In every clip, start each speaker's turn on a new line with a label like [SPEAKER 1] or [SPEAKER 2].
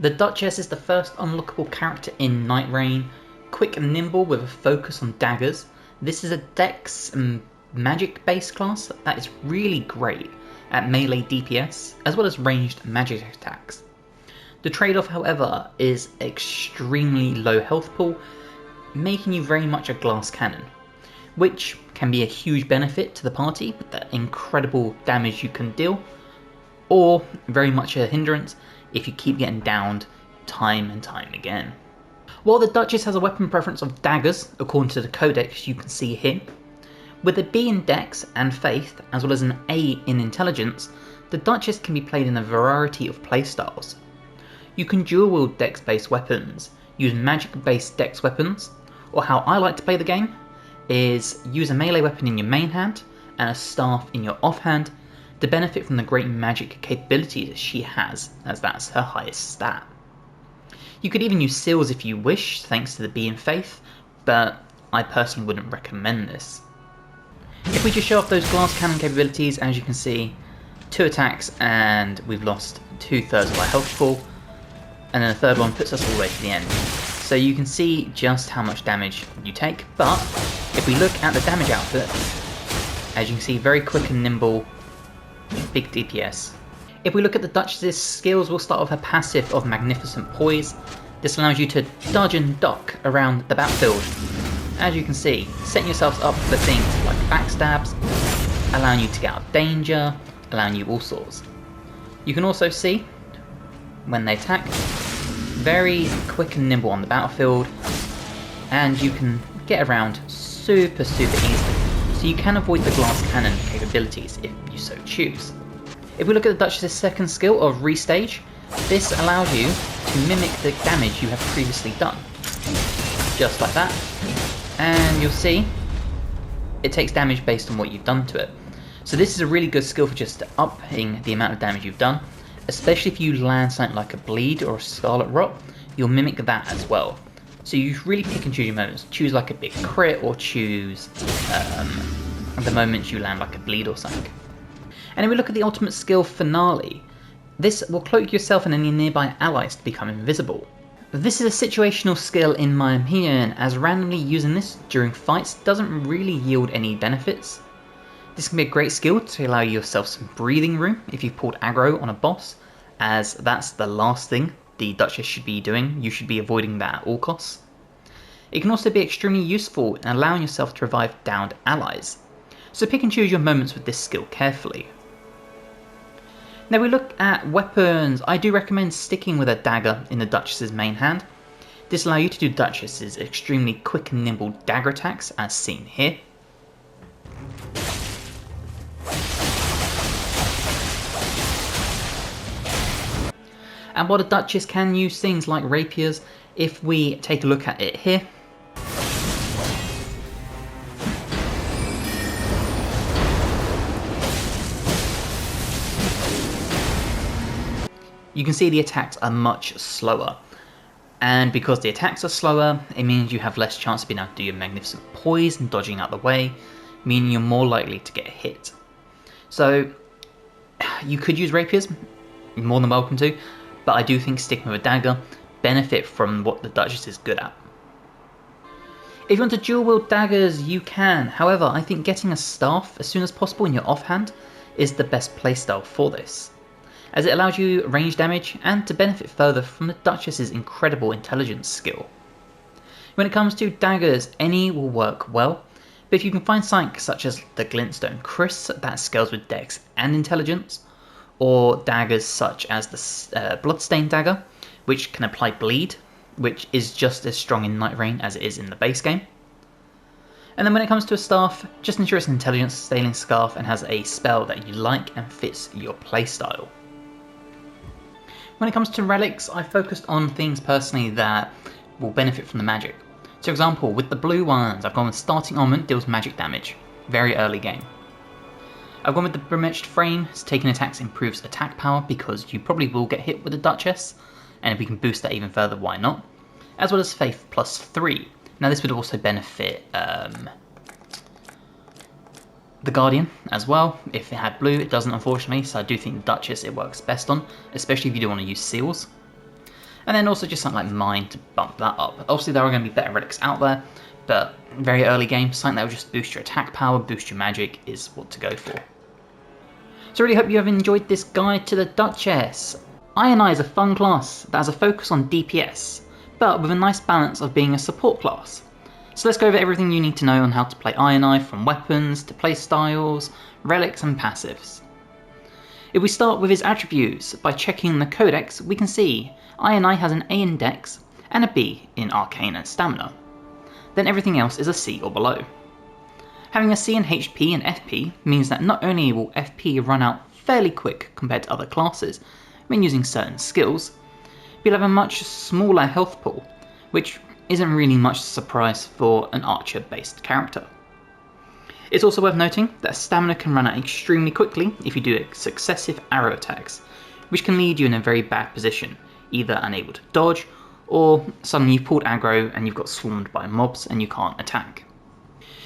[SPEAKER 1] The Duchess is the first unlockable character in Nightreign, quick and nimble with a focus on daggers. This is a dex and magic based class that is really great at melee DPS as well as ranged magic attacks. The trade-off, however, is extremely low health pool, making you very much a glass cannon, which can be a huge benefit to the party with the incredible damage you can deal, or very much a hindrance if you keep getting downed time and time again. While the Duchess has a weapon preference of daggers, according to the codex you can see here, with a B in Dex and Faith, as well as an A in Intelligence, the Duchess can be played in a variety of playstyles. You can dual wield Dex based weapons, use magic based Dex weapons, or how I like to play the game is use a melee weapon in your main hand and a staff in your offhand to benefit from the great magic capabilities she has, as that's her highest stat. You could even use seals if you wish, thanks to the B in Faith, but I personally wouldn't recommend this. If we just show off those glass cannon capabilities, as you can see, 2 attacks and we've lost 2/3 of our health pool, and then the third one puts us all the way to the end. So you can see just how much damage you take, but if we look at the damage output, as you can see, very quick and nimble, big DPS. If we look at the Duchess's skills, we'll start with her passive of Magnificent Poise. This allows you to dodge and duck around the battlefield. As you can see, setting yourselves up for things like backstabs, allowing you to get out of danger, allowing you all sorts. You can also see, when they attack, very quick and nimble on the battlefield, and you can get around super easily, so you can avoid the glass cannon capabilities if you so choose. If we look at the Duchess's second skill of Restage, this allows you to mimic the damage you have previously done. Just like that. And you'll see, it takes damage based on what you've done to it. So this is a really good skill for just upping the amount of damage you've done, especially if you land something like a Bleed or a Scarlet Rot, you'll mimic that as well. So you really pick and choose your moments. Choose like a big crit, or choose the moments you land like a Bleed or something. And if we look at the ultimate skill Finale, this will cloak yourself and any nearby allies to become invisible. This is a situational skill in my opinion, as randomly using this during fights doesn't really yield any benefits. This can be a great skill to allow yourself some breathing room if you've pulled aggro on a boss, as that's the last thing the Duchess should be doing. You should be avoiding that at all costs. It can also be extremely useful in allowing yourself to revive downed allies, so pick and choose your moments with this skill carefully. Now we look at weapons. I do recommend sticking with a dagger in the Duchess's main hand. This allows you to do Duchess's extremely quick and nimble dagger attacks, as seen here. And while the Duchess can use things like rapiers, if we take a look at it here, you can see the attacks are much slower. And because the attacks are slower, it means you have less chance of being able to do your Magnificent Poise and dodging out the way, meaning you're more likely to get hit. So you could use rapiers, you're more than welcome to, but I do think sticking with a dagger benefit from what the Duchess is good at. If you want to dual wield daggers, you can. However, I think getting a staff as soon as possible in your offhand is the best playstyle for this, as it allows you range damage and to benefit further from the Duchess's incredible intelligence skill. When it comes to daggers, any will work well, but if you can find something such as the Glintstone Chris that scales with Dex and Intelligence, or daggers such as the Bloodstained Dagger, which can apply Bleed, which is just as strong in Nightreign as it is in the base game. And then when it comes to a staff, just ensure it's an Intelligence Scaling Scarf and has a spell that you like and fits your playstyle. When it comes to relics, I focused on things personally that will benefit from the magic. So for example, with the blue ones, I've gone with Starting Armament, deals magic damage, very early game. I've gone with the Bremetched Frame, taking attacks improves attack power because you probably will get hit with the Duchess, and if we can boost that even further, why not? As well as Faith +3. Now this would also benefit the Guardian as well. If it had blue, it doesn't unfortunately, so I do think the Duchess it works best on, especially if you do want to use seals. And then also just something like Mine to bump that up. Obviously there are going to be better relics out there, but very early game, something that will just boost your attack power, boost your magic is what to go for. So I really hope you have enjoyed this guide to the Duchess. Ironeye is a fun class that has a focus on DPS, but with a nice balance of being a support class. So let's go over everything you need to know on how to play Ironeye, from weapons to playstyles, relics and passives. If we start with his attributes, by checking the codex we can see Ironeye has an A in Dex and a B in Arcane and Stamina. Then everything else is a C or below. Having a C in HP and FP means that not only will FP run out fairly quick compared to other classes when using certain skills, but you'll have a much smaller health pool, which isn't really much surprise for an archer based character. It's also worth noting that stamina can run out extremely quickly if you do successive arrow attacks, which can lead you in a very bad position, either unable to dodge, or suddenly you've pulled aggro and you've got swarmed by mobs and you can't attack.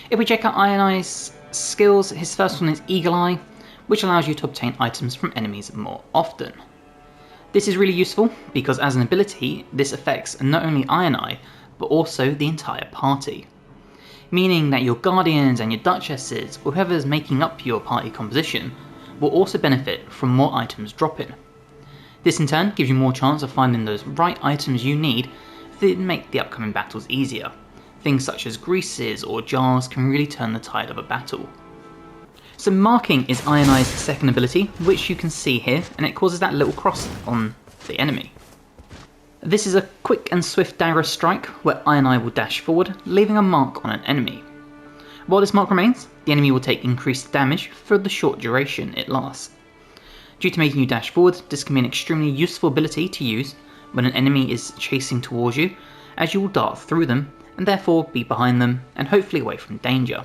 [SPEAKER 1] If we check out Ironeye's skills, his first one is Eagle Eye, which allows you to obtain items from enemies more often. This is really useful because as an ability, this affects not only Ironeye, but also the entire party. Meaning that your Guardians and your Duchesses, or whoever's making up your party composition, will also benefit from more items dropping. This in turn gives you more chance of finding those right items you need to make the upcoming battles easier. Things such as greases or jars can really turn the tide of a battle. So marking is Ironeye's second ability, which you can see here, and it causes that little cross on the enemy. This is a quick and swift dagger strike where Ironeye will dash forward, leaving a mark on an enemy. While this mark remains, the enemy will take increased damage for the short duration it lasts. Due to making you dash forward, this can be an extremely useful ability to use when an enemy is chasing towards you, as you will dart through them and therefore be behind them and hopefully away from danger.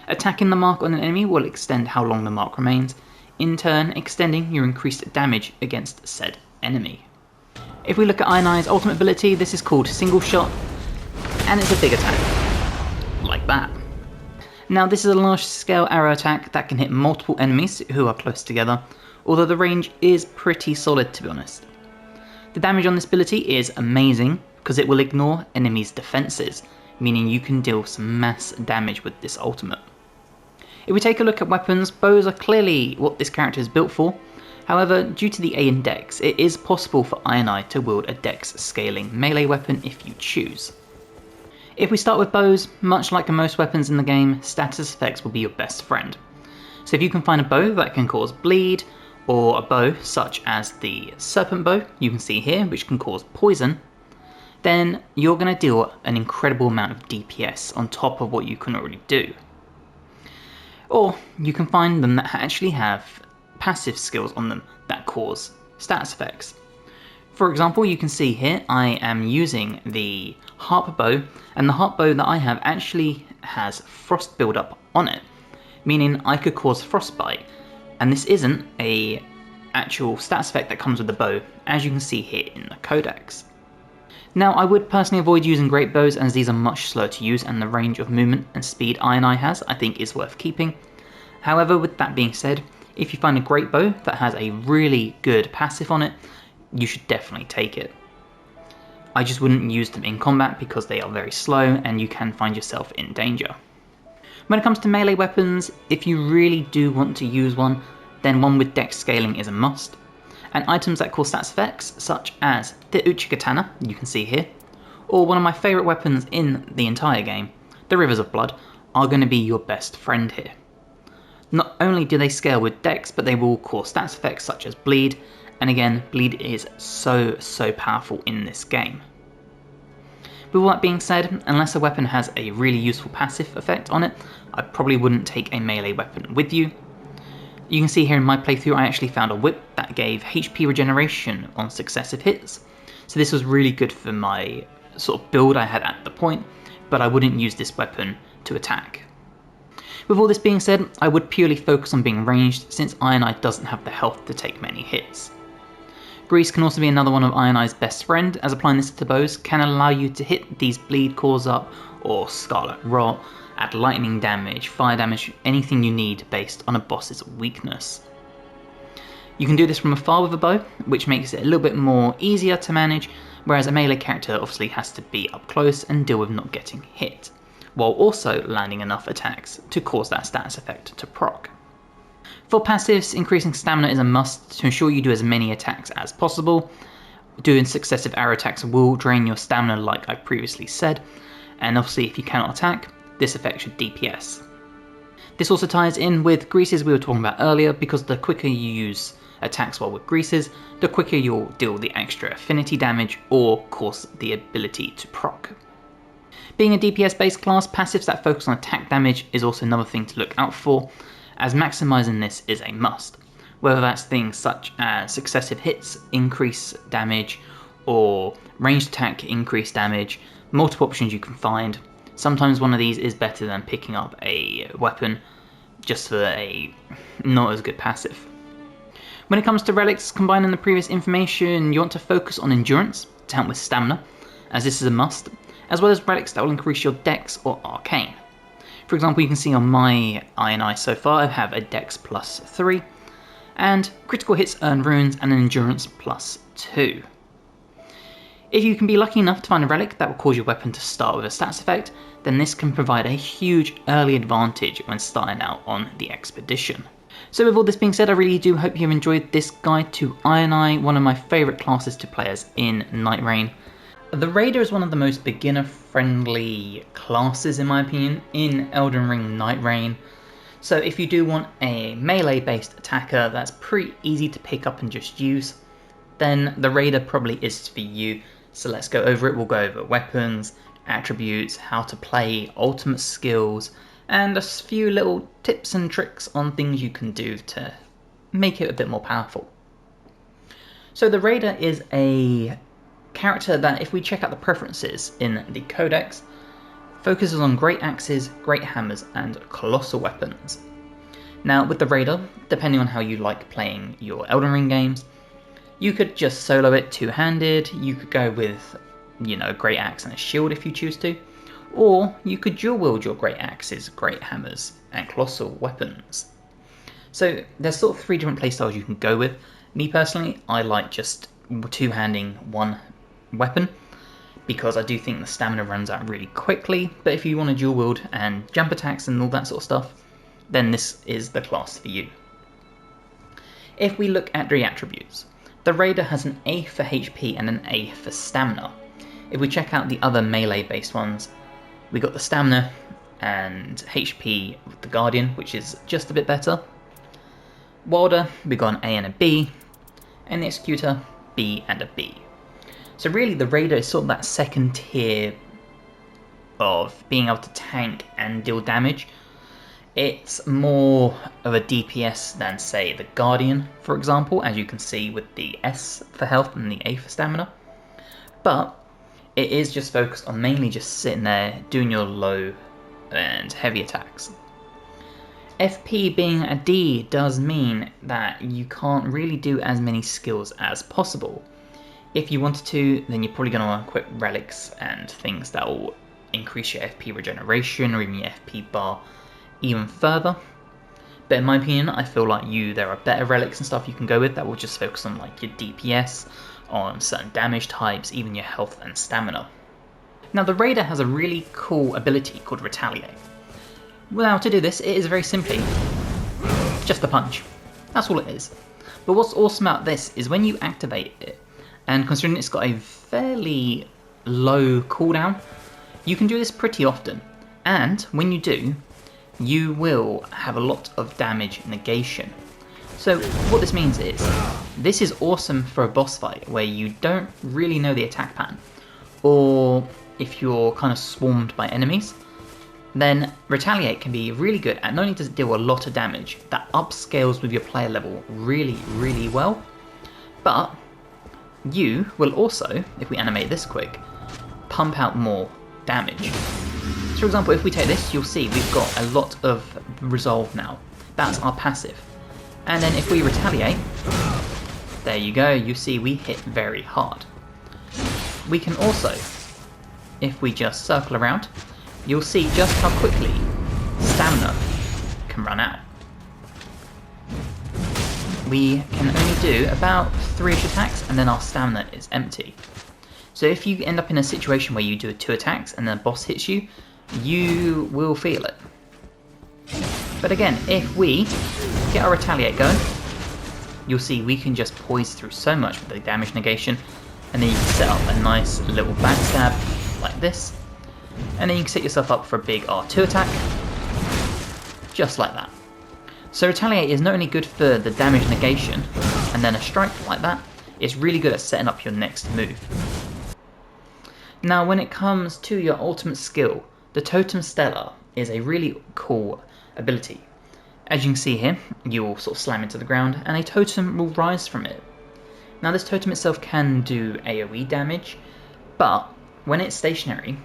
[SPEAKER 1] Attacking the mark on an enemy will extend how long the mark remains, in turn extending your increased damage against said enemy. If we look at Ironeye's ultimate ability, this is called Single Shot, and it's a big attack, like that. Now this is a large scale arrow attack that can hit multiple enemies who are close together, although the range is pretty solid to be honest. The damage on this ability is amazing because it will ignore enemies' defences, meaning you can deal some mass damage with this ultimate. If we take a look at weapons, bows are clearly what this character is built for. However, due to the A in Dex, it is possible for Ironeye to wield a Dex scaling melee weapon if you choose. If we start with bows, much like most weapons in the game, status effects will be your best friend. So if you can find a bow that can cause bleed, or a bow such as the serpent bow you can see here, which can cause poison, then you're going to deal an incredible amount of DPS on top of what you can already do. Or you can find them that actually have passive skills on them that cause status effects. For example, you can see here I am using the harp bow, and the harp bow that I have actually has frost buildup on it, meaning I could cause frostbite, and this isn't a actual status effect that comes with the bow, as you can see here in the codex. Now I would personally avoid using great bows as these are much slower to use, and the range of movement and speed Ironeye has I think is worth keeping. However, with that being said, if you find a great bow that has a really good passive on it, you should definitely take it. I just wouldn't use them in combat because they are very slow and you can find yourself in danger. When it comes to melee weapons, if you really do want to use one, then one with dex scaling is a must. And items that cause stats effects, such as the Uchi you can see here, or one of my favourite weapons in the entire game, the Rivers of Blood, are going to be your best friend here. Not only do they scale with dex, but they will cause stats effects such as bleed, and again, bleed is so powerful in this game. With all that being said, unless a weapon has a really useful passive effect on it, I probably wouldn't take a melee weapon with you. You can see here in my playthrough I actually found a whip that gave HP regeneration on successive hits, so this was really good for my sort of build I had at the point, but I wouldn't use this weapon to attack. With all this being said, I would purely focus on being ranged since Ironeye doesn't have the health to take many hits. Grease can also be another one of Ironeye's best friend, as applying this to bows can allow you to hit these bleed cause up or scarlet rot, add lightning damage, fire damage, anything you need based on a boss's weakness. You can do this from afar with a bow, which makes it a little bit more easier to manage, whereas a melee character obviously has to be up close and deal with not getting hit, while also landing enough attacks to cause that status effect to proc. For passives, increasing stamina is a must to ensure you do as many attacks as possible. Doing successive arrow attacks will drain your stamina like I previously said, and obviously if you cannot attack, this affects your DPS. This also ties in with greases we were talking about earlier, because the quicker you use attacks while with greases, the quicker you'll deal the extra affinity damage or cause the ability to proc. Being a DPS based class, passives that focus on attack damage is also another thing to look out for, as maximising this is a must. Whether that's things such as successive hits increase damage, or ranged attack increase damage, multiple options you can find. Sometimes one of these is better than picking up a weapon just for a not as good passive. When it comes to relics, combining the previous information, you want to focus on endurance to help with stamina, as this is a must, as well as relics that will increase your dex or arcane. For example, you can see on my Ironeye so far I have a dex plus 3, and critical hits earn runes and an endurance plus 2. If you can be lucky enough to find a relic that will cause your weapon to start with a stats effect, then this can provide a huge early advantage when starting out on the expedition. So with all this being said, I really do hope you've enjoyed this guide to Ironeye, one of my favourite classes to play as in Nightreign. The Raider is one of the most beginner-friendly classes, in my opinion, in Elden Ring Nightreign. So if you do want a melee-based attacker that's pretty easy to pick up and just use, then the Raider probably is for you. So let's go over it. We'll go over weapons, attributes, how to play, ultimate skills, and a few little tips and tricks on things you can do to make it a bit more powerful. So the Raider is a character that, if we check out the preferences in the codex, focuses on great axes, great hammers, and colossal weapons. Now with the Raider, depending on how you like playing your Elden Ring games, you could just solo it two-handed, you could go with, a great axe and a shield if you choose to, or you could dual wield your great axes, great hammers, and colossal weapons. So there's sort of 3 different playstyles you can go with. Me personally, I like just two-handing one weapon, because I do think the stamina runs out really quickly, but if you want to dual wield and jump attacks and all that sort of stuff, then this is the class for you. If we look at the attributes, the Raider has an A for HP and an A for stamina. If we check out the other melee based ones, we got the stamina and HP with the Guardian, which is just a bit better. Wylder, we got an A and a B, and the Executor, B and a B. So really the Raider is sort of that second tier of being able to tank and deal damage. It's more of a DPS than, say, the Guardian, for example, as you can see with the S for health and the A for stamina. But it is just focused on mainly just sitting there doing your low and heavy attacks. FP being a D does mean that you can't really do as many skills as possible. If you wanted to, then you're probably going to equip relics and things that will increase your FP regeneration or even your FP bar even further. But in my opinion, I feel like there are better relics and stuff you can go with that will just focus on like your DPS, on certain damage types, even your health and stamina. Now the Raider has a really cool ability called Retaliate. Well, to do this, it is very simply just a punch. That's all it is. But what's awesome about this is when you activate it, and considering it's got a fairly low cooldown, you can do this pretty often. And when you do, you will have a lot of damage negation. So what this means is, this is awesome for a boss fight where you don't really know the attack pattern, or if you're kind of swarmed by enemies, then Retaliate can be really good at not only does it deal a lot of damage, that upscales with your player level really, really well, but you will also, if we animate this quick, pump out more damage. So for example, if we take this, you'll see we've got a lot of resolve now. That's our passive. And then if we retaliate, there you go, you see we hit very hard. We can also, if we just circle around, you'll see just how quickly stamina can run out. we can only do about 3-ish attacks and then our stamina is empty. So if you end up in a situation where you do 2 attacks and then a boss hits you, you will feel it. But again, if we get our retaliate going, you'll see we can just poise through so much with the damage negation, and then you can set up a nice little backstab like this, and then you can set yourself up for a big R2 attack, just like that. So retaliate is not only good for the damage negation, and then a strike like that, it's really good at setting up your next move. Now when it comes to your ultimate skill, the Totem Stellar is a really cool ability. As you can see here, you will sort of slam into the ground and a totem will rise from it. Now this totem itself can do AoE damage, but when it's stationary,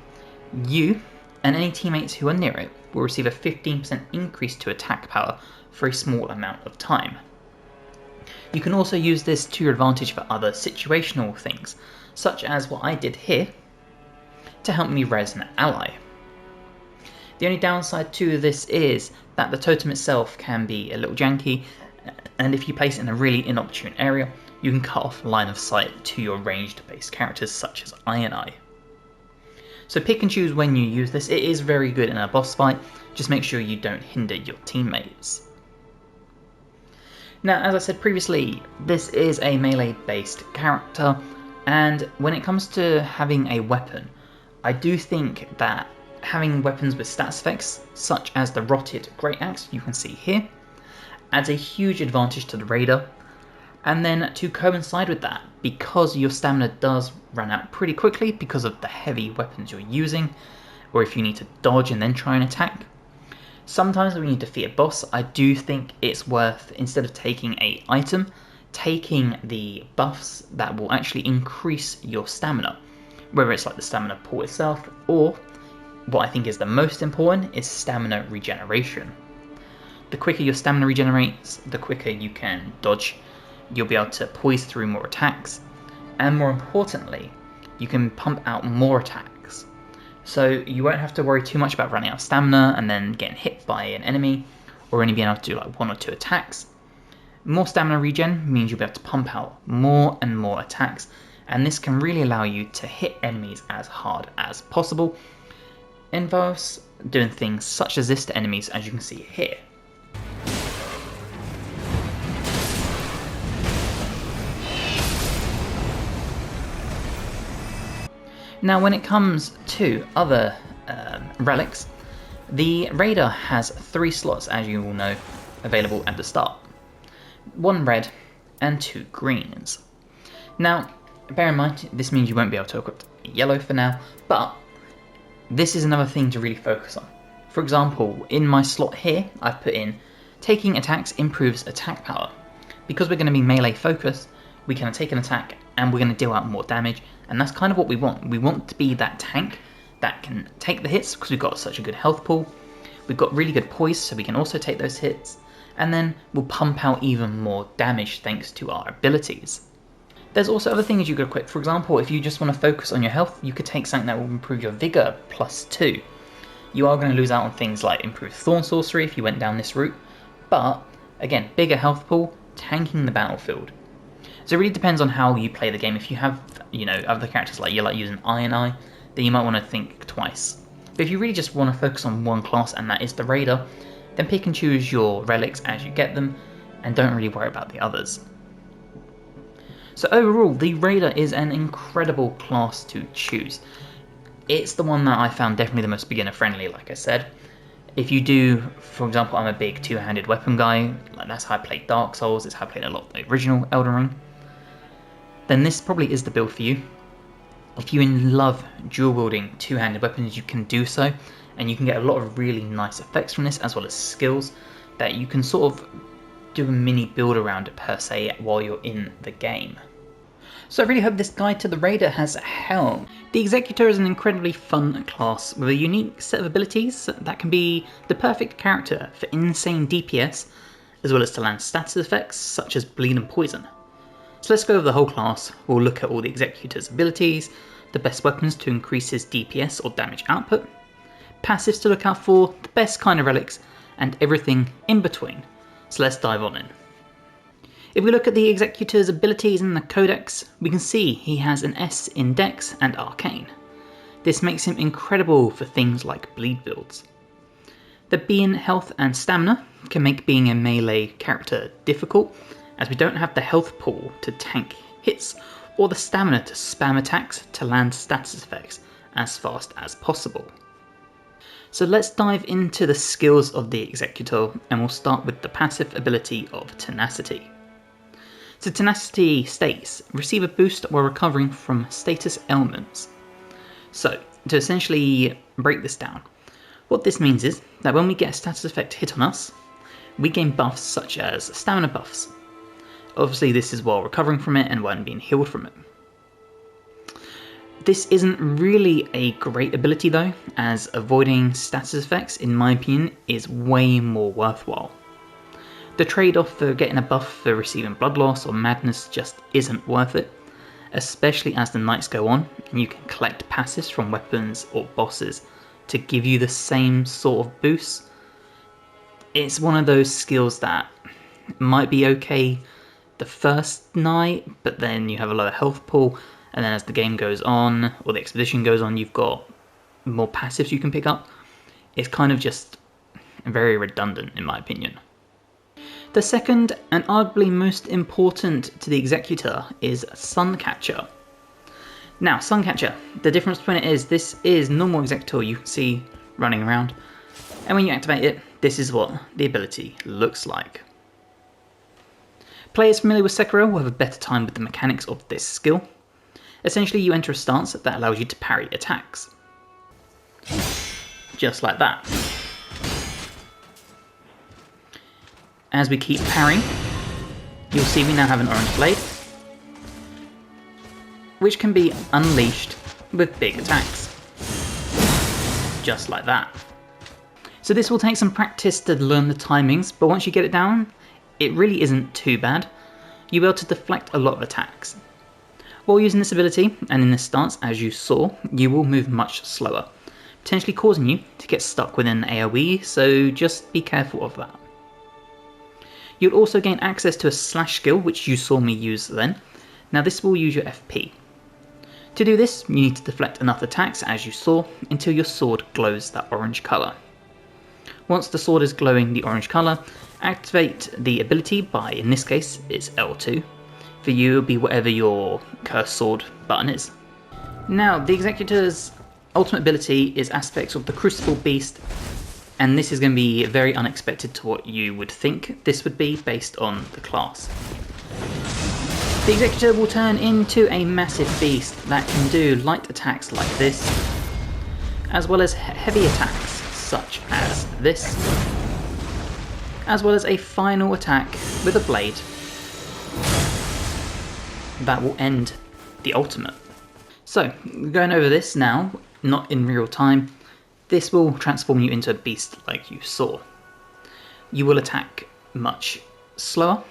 [SPEAKER 1] you and any teammates who are near it will receive a 15% increase to attack power for a small amount of time. You can also use this to your advantage for other situational things, such as what I did here to help me res an ally. The only downside to this is that the totem itself can be a little janky, and if you place it in a really inopportune area, you can cut off line of sight to your ranged based characters such as Ironeye. So pick and choose when you use this. It is very good in a boss fight, just make sure you don't hinder your teammates. Now, as I said previously, this is a melee based character, and when it comes to having a weapon, I do think that having weapons with stats effects, such as the Rotted Great Axe you can see here, adds a huge advantage to the Raider. And then to coincide with that, because your stamina does run out pretty quickly because of the heavy weapons you're using, or if you need to dodge and then try and attack, sometimes when you defeat a boss, I do think it's worth, instead of taking an item, taking the buffs that will actually increase your stamina, whether it's like the stamina pool itself, or what I think is the most important is stamina regeneration. The quicker your stamina regenerates, the quicker you can dodge, you'll be able to poise through more attacks, and more importantly, you can pump out more attacks. So you won't have to worry too much about running out of stamina and then getting hit by an enemy, or only being able to do like 1 or 2 attacks. More stamina regen means you'll be able to pump out more and more attacks, and this can really allow you to hit enemies as hard as possible, involves doing things such as this to enemies, as you can see here. Now when it comes to other relics, the Raider has 3 slots, as you all know, available at the start. 1 red and 2 greens. Now bear in mind, this means you won't be able to equip yellow for now, but this is another thing to really focus on. For example, in my slot here, I've put in taking attacks improves attack power. Because we're going to be melee focused, we can take an attack and we're going to deal out more damage, and that's kind of what we want. We want to be that tank that can take the hits because we've got such a good health pool. We've got really good poise, so we can also take those hits, and then we'll pump out even more damage thanks to our abilities. There's also other things you could equip. For example, if you just want to focus on your health, you could take something that will improve your Vigor +2. You are going to lose out on things like improved Thorn Sorcery if you went down this route, but again, bigger health pool, tanking the battlefield. So it really depends on how you play the game. If you have, other characters like you like using Ironeye, then you might want to think twice. But if you really just want to focus on one class, and that is the Raider, then pick and choose your relics as you get them, and don't really worry about the others. So overall, the Raider is an incredible class to choose. It's the one that I found definitely the most beginner friendly, like I said. If you do, for example, I'm a big 2-handed weapon guy, like that's how I played Dark Souls, it's how I played a lot of the original Elden Ring, then this probably is the build for you. If you love dual wielding 2-handed weapons, you can do so, and you can get a lot of really nice effects from this, as well as skills that you can sort of do a mini build around it per se while you're in the game. So I really hope this guide to the Raider has helped. The Executor is an incredibly fun class with a unique set of abilities that can be the perfect character for insane DPS, as well as to land status effects such as bleed and poison. So let's go over the whole class. We'll look at all the Executor's abilities, the best weapons to increase his DPS or damage output, passives to look out for, the best kind of relics, and everything in between. So let's dive on in. If we look at the Executor's abilities in the Codex, we can see he has an S in Dex and Arcane. This makes him incredible for things like bleed builds. The B in health and stamina can make being a melee character difficult, as we don't have the health pool to tank hits or the stamina to spam attacks to land status effects as fast as possible. So let's dive into the skills of the Executor, and we'll start with the passive ability of Tenacity. So Tenacity states, receive a boost while recovering from status ailments. So to essentially break this down, what this means is that when we get a status effect hit on us, we gain buffs such as stamina buffs. Obviously this is while recovering from it and when being healed from it. This isn't really a great ability though, as avoiding status effects in my opinion is way more worthwhile. The trade-off for getting a buff for receiving blood loss or madness just isn't worth it, especially as the nights go on and you can collect passives from weapons or bosses to give you the same sort of boost. It's one of those skills that might be okay the first night, but then you have a lower health pool, and then as the game goes on, or the expedition goes on, you've got more passives you can pick up. It's kind of just very redundant in my opinion. The second, and arguably most important to the Executor, is Suncatcher. Now, Suncatcher, the difference between it is, this is normal Executor you can see running around, and when you activate it, this is what the ability looks like. Players familiar with Sekiro will have a better time with the mechanics of this skill. Essentially, you enter a stance that allows you to parry attacks. Just like that. As we keep parrying, you'll see we now have an orange blade, which can be unleashed with big attacks. Just like that. So this will take some practice to learn the timings, but once you get it down, it really isn't too bad. You'll be able to deflect a lot of attacks. While using this ability, and in this stance as you saw, you will move much slower, potentially causing you to get stuck within AoE, so just be careful of that. You'll also gain access to a slash skill, which you saw me use then. Now this will use your FP. To do this, you need to deflect enough attacks, as you saw, until your sword glows that orange colour. Once the sword is glowing the orange colour, activate the ability by, in this case, it's L2. For you, it'll be whatever your cursed sword button is. Now, the Executor's ultimate ability is aspects of the Crucible Beast, and this is going to be very unexpected to what you would think this would be based on the class. The Executor will turn into a massive beast that can do light attacks like this, as well as heavy attacks such as this, as well as a final attack with a blade that will end the ultimate. So, going over this now, not in real time, this will transform you into a beast like you saw. You will attack much slower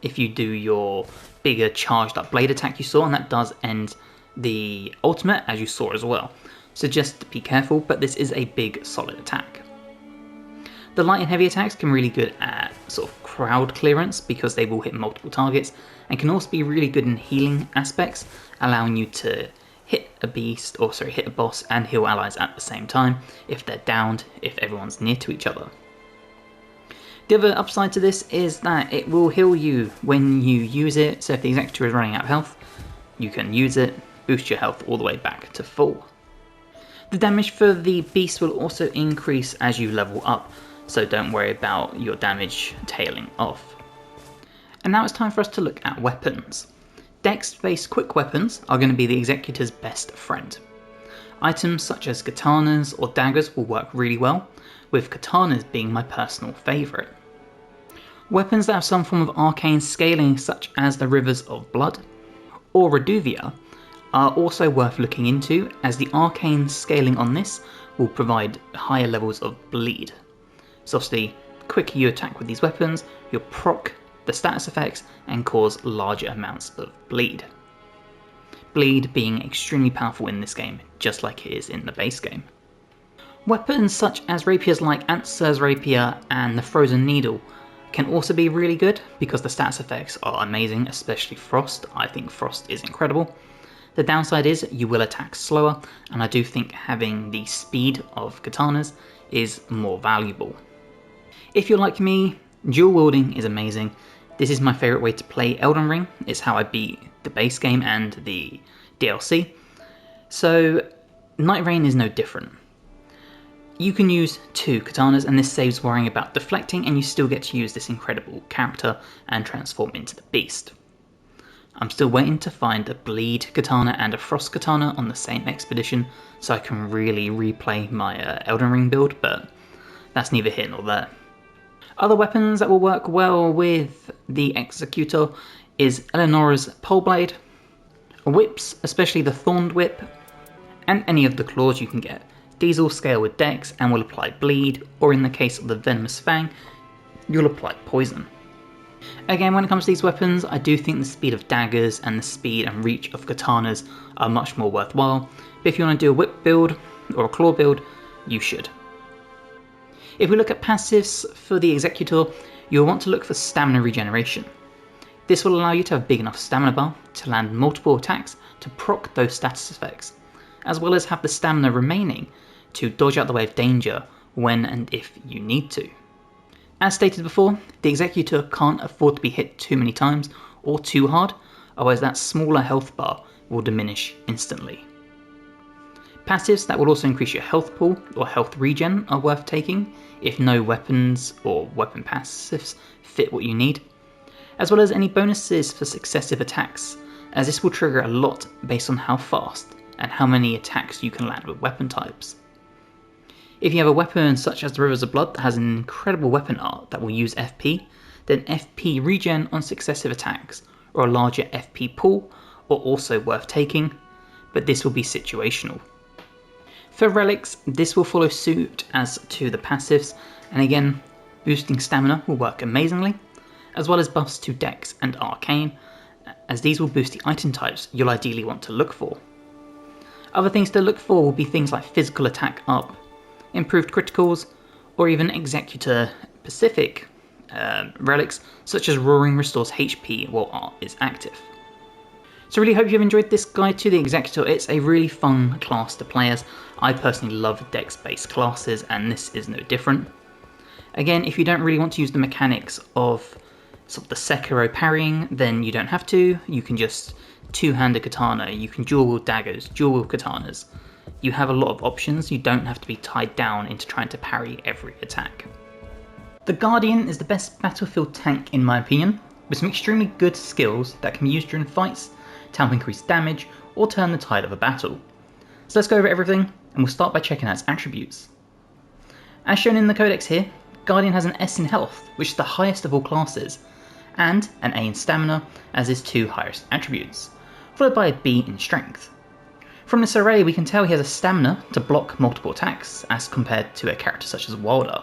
[SPEAKER 1] if you do your bigger charged up blade attack you saw, and that does end the ultimate as you saw as well. So just be careful, but this is a big solid attack. The light and heavy attacks can be really good at sort of crowd clearance because they will hit multiple targets, and can also be really good in healing aspects, allowing you to hit a boss and heal allies at the same time if they're downed, if everyone's near to each other. The other upside to this is that it will heal you when you use it, so if the Executor is running out of health, you can use it, boost your health all the way back to full. The damage for the beast will also increase as you level up, so don't worry about your damage tailing off. And now it's time for us to look at weapons. Dex-based quick weapons are going to be the Executor's best friend. Items such as katanas or daggers will work really well, with katanas being my personal favourite. Weapons that have some form of arcane scaling such as the Rivers of Blood or Reduvia are also worth looking into, as the arcane scaling on this will provide higher levels of bleed. So obviously, the quicker you attack with these weapons, you'll proc the status effects and cause larger amounts of bleed. Bleed being extremely powerful in this game, just like it is in the base game. Weapons such as rapiers like Ansur's rapier and the Frozen Needle can also be really good because the stats effects are amazing, especially Frost. I think Frost is incredible. The downside is you will attack slower, and I do think having the speed of katanas is more valuable. If you're like me, dual wielding is amazing. This is my favourite way to play Elden Ring. It's how I beat the base game and the DLC. So Nightreign is no different. You can use 2 katanas, and this saves worrying about deflecting, and you still get to use this incredible character and transform into the beast. I'm still waiting to find a bleed katana and a frost katana on the same expedition so I can really replay my Elden Ring build, but that's neither here nor there. Other weapons that will work well with the Executor is Eleonora's pole blade, whips, especially the thorned whip, and any of the claws you can get. These all scale with dex and will apply bleed, or in the case of the venomous fang, you'll apply poison. Again, when it comes to these weapons, I do think the speed of daggers and the speed and reach of katanas are much more worthwhile, but if you want to do a whip build or a claw build, you should. If we look at passives for the Executor, you'll want to look for stamina regeneration. This will allow you to have a big enough stamina bar to land multiple attacks to proc those status effects, as well as have the stamina remaining to dodge out the way of danger when and if you need to. As stated before, the Executor can't afford to be hit too many times or too hard, otherwise that smaller health bar will diminish instantly. Passives that will also increase your health pool or health regen are worth taking if no weapons or weapon passives fit what you need, as well as any bonuses for successive attacks, as this will trigger a lot based on how fast and how many attacks you can land with weapon types. If you have a weapon such as the Rivers of Blood that has an incredible weapon art that will use FP, then FP regen on successive attacks or a larger FP pool are also worth taking, but this will be situational. For relics, this will follow suit as to the passives, and again, boosting stamina will work amazingly, as well as buffs to dex and arcane, as these will boost the item types you'll ideally want to look for. Other things to look for will be things like physical attack up, improved criticals, or even Executor specific relics such as Roaring restores HP while art is active. So really hope you've enjoyed this guide to the Executor. It's a really fun class to play as. I personally love dex based classes and this is no different. Again, if you don't really want to use the mechanics of sort of the Sekiro parrying, then you don't have to. You can just two-hand a katana, you can dual wield daggers, dual wield katanas. You have a lot of options, you don't have to be tied down into trying to parry every attack. The Guardian is the best battlefield tank in my opinion, with some extremely good skills that can be used during fights to help increase damage or turn the tide of a battle. So let's go over everything, and we'll start by checking out its attributes. As shown in the codex here, Guardian has an S in health, which is the highest of all classes, and an A in stamina as his 2 highest attributes, followed by a B in strength. From this array we can tell he has a stamina to block multiple attacks as compared to a character such as Wylder.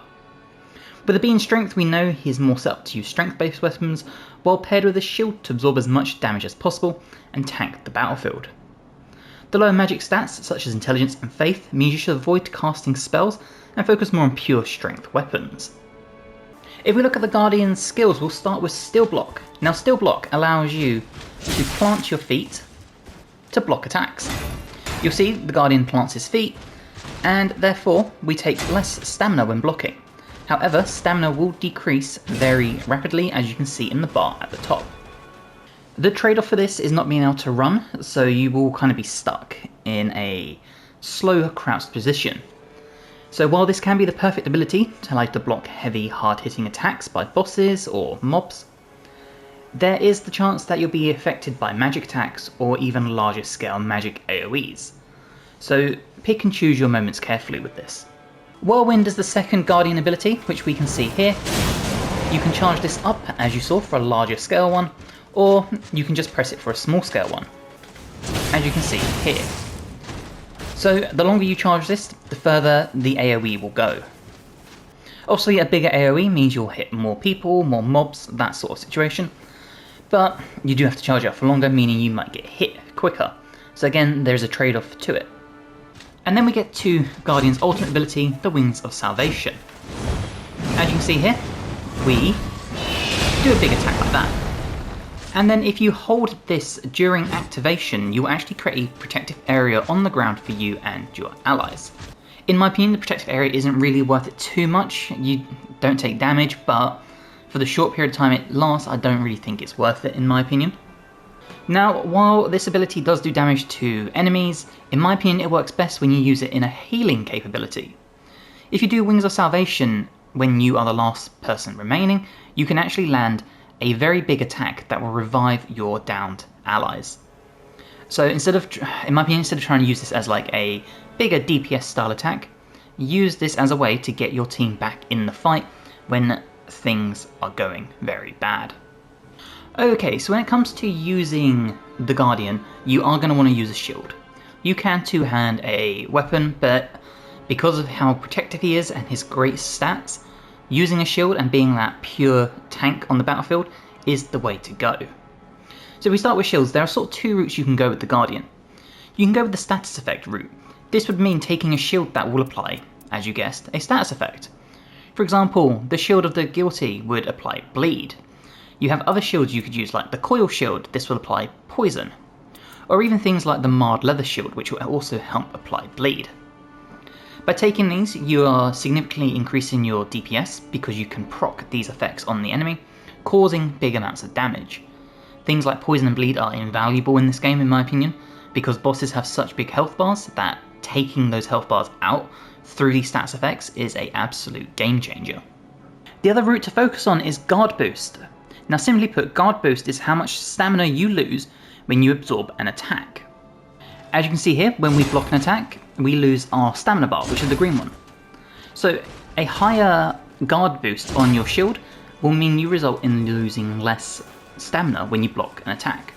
[SPEAKER 1] With a B in strength we know he is more set up to use strength based weapons, while paired with a shield to absorb as much damage as possible and tank the battlefield. The lower magic stats such as intelligence and faith means you should avoid casting spells and focus more on pure strength weapons. If we look at the Guardian's skills, we'll start with Steel Block. Now Steel Block allows you to plant your feet to block attacks. You'll see the Guardian plants his feet, and therefore we take less stamina when blocking. However, stamina will decrease very rapidly, as you can see in the bar at the top. The trade-off for this is not being able to run, so you will kind of be stuck in a slow crouched position. So while this can be the perfect ability to allow you to block heavy, hard-hitting attacks by bosses or mobs, there is the chance that you'll be affected by magic attacks or even larger scale magic AoEs. So pick and choose your moments carefully with this. Whirlwind is the second Guardian ability, which we can see here. You can charge this up, as you saw, for a larger scale one, or you can just press it for a small scale one, as you can see here. So the longer you charge this, the further the AoE will go. Obviously a bigger AoE means you'll hit more people, more mobs, that sort of situation, but you do have to charge it up for longer, meaning you might get hit quicker. So again, there's a trade-off to it. And then we get to Guardian's ultimate ability, the Wings of Salvation. As you can see here, we do a big attack like that. And then if you hold this during activation, you will actually create a protective area on the ground for you and your allies. In my opinion, the protective area isn't really worth it too much. You don't take damage, but for the short period of time it lasts, I don't really think it's worth it in my opinion. Now, while this ability does do damage to enemies, in my opinion it works best when you use it in a healing capability. If you do Wings of Salvation when you are the last person remaining, you can actually land a very big attack that will revive your downed allies. So instead of, in my opinion, instead of trying to use this as like a bigger DPS style attack, use this as a way to get your team back in the fight when things are going very bad. Okay, so when it comes to using the Guardian, you are going to want to use a shield. You can two-hand a weapon, but because of how protective he is and his great stats, using a shield and being that pure tank on the battlefield is the way to go. So if we start with shields, there are sort of two routes you can go with the Guardian. You can go with the status effect route. This would mean taking a shield that will apply, as you guessed, a status effect. For example, the shield of the guilty would apply bleed. You have other shields you could use like the coil shield, this will apply poison. Or even things like the marred leather shield, which will also help apply bleed. By taking these, you are significantly increasing your DPS because you can proc these effects on the enemy, causing big amounts of damage. Things like poison and bleed are invaluable in this game in my opinion, because bosses have such big health bars that taking those health bars out through these stats effects is an absolute game changer. The other route to focus on is guard boost. Now simply put, guard boost is how much stamina you lose when you absorb an attack. As you can see here, when we block an attack, we lose our stamina bar, which is the green one. So a higher guard boost on your shield will mean you result in losing less stamina when you block an attack.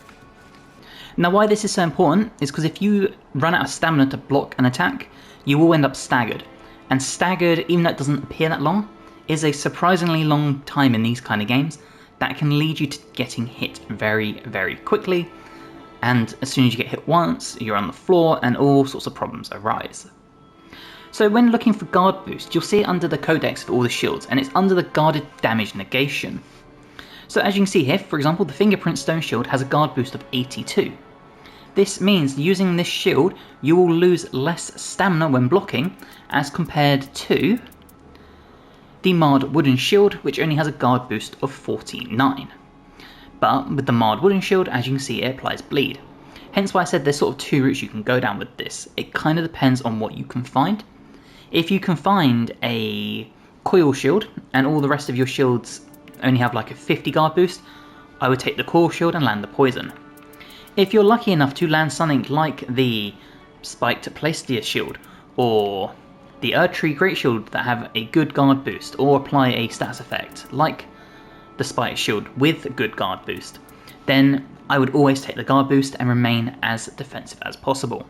[SPEAKER 1] Now why this is so important is because if you run out of stamina to block an attack, you will end up staggered. And staggered, even though it doesn't appear that long, is a surprisingly long time in these kind of games that can lead you to getting hit very, very quickly. And as soon as you get hit once, you're on the floor and all sorts of problems arise. So when looking for guard boost, you'll see it under the codex for all the shields, and it's under the guarded damage negation. So as you can see here, for example, the fingerprint stone shield has a guard boost of 82. This means using this shield, you will lose less stamina when blocking as compared to the marred wooden shield, which only has a guard boost of 49. But with the marred wooden shield, as you can see, it applies bleed. Hence why I said there's sort of two routes you can go down with this. It kind of depends on what you can find. If you can find a coil shield and all the rest of your shields only have like a 50 guard boost, I would take the coil shield and land the poison. If you're lucky enough to land something like the spiked Plaistia shield or the Erdtree Great Shield that have a good guard boost or apply a stats effect like the spiked shield with a good guard boost, then I would always take the guard boost and remain as defensive as possible.